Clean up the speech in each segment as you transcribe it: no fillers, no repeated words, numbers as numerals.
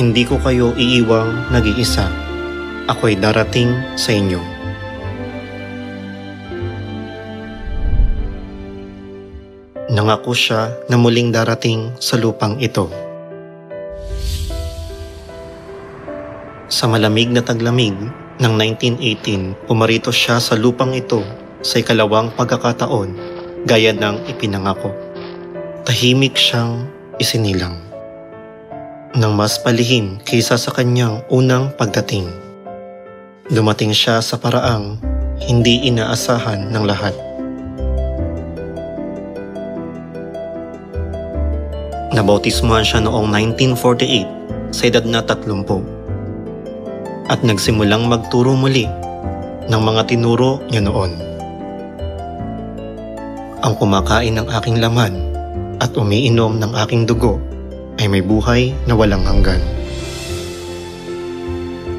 Hindi ko kayo iiwang nag-iisa. Ako'y darating sa inyo. Nangako siya na muling darating sa lupang ito. Sa malamig na taglamig ng 1918, pumarito siya sa lupang ito sa ikalawang pagkakataon gaya ng ipinangako. Tahimik siyang isinilang. Nang mas palihim kaysa sa kanyang unang pagdating. Dumating siya sa paraang hindi inaasahan ng lahat. Nabautismuhan siya noong 1948 sa edad na 30 at nagsimulang magturo muli ng mga tinuro niya noon. Ang kumakain ng aking laman at umiinom ng aking dugo ay may buhay na walang hanggan.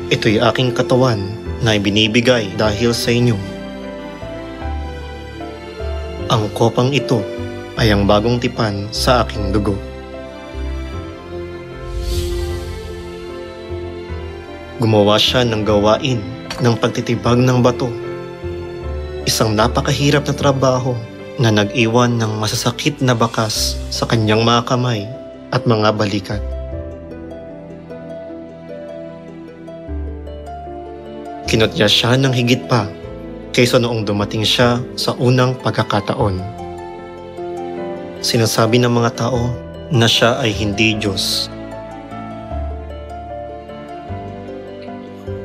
Ito'y aking katawan na ibinibigay dahil sa inyo. Ang kopang ito ay ang bagong tipan sa aking dugo. Gumawa siya ng gawain ng pagtitibag ng bato. Isang napakahirap na trabaho na nag-iwan ng masasakit na bakas sa kanyang mga kamay at mga balikat. Kinutya siya ng higit pa kaysa noong dumating siya sa unang pagkakataon. Sinasabi ng mga tao na siya ay hindi Diyos.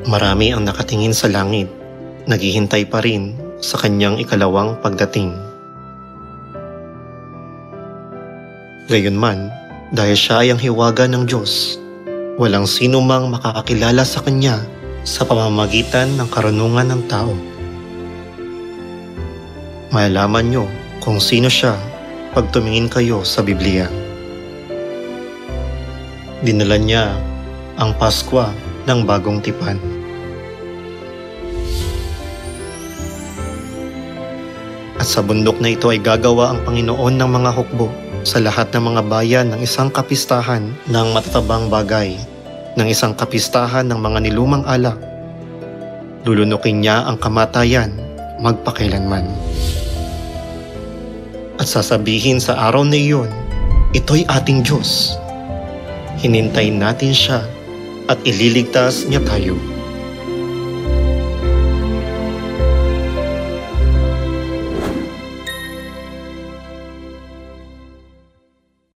Marami ang nakatingin sa langit, naghihintay pa rin sa kanyang ikalawang pagdating. Gayunman, dahil siya ay ang hiwaga ng Diyos, walang sino mang makakakilala sa kanya sa pamamagitan ng karunungan ng tao. Malalaman niyo kung sino siya pag tumingin kayo sa Biblia. Dinala niya ang Paskwa ng bagong tipan. At sa bundok na ito ay gagawa ang Panginoon ng mga hukbo sa lahat ng mga bayan ng isang kapistahan ng matatabang bagay, ng isang kapistahan ng mga nilumang alak. Lulunukin niya ang kamatayan magpakailanman. At sasabihin sa araw na iyon, ito'y ating Diyos. Hinintayin natin siya at ililigtas niya tayo.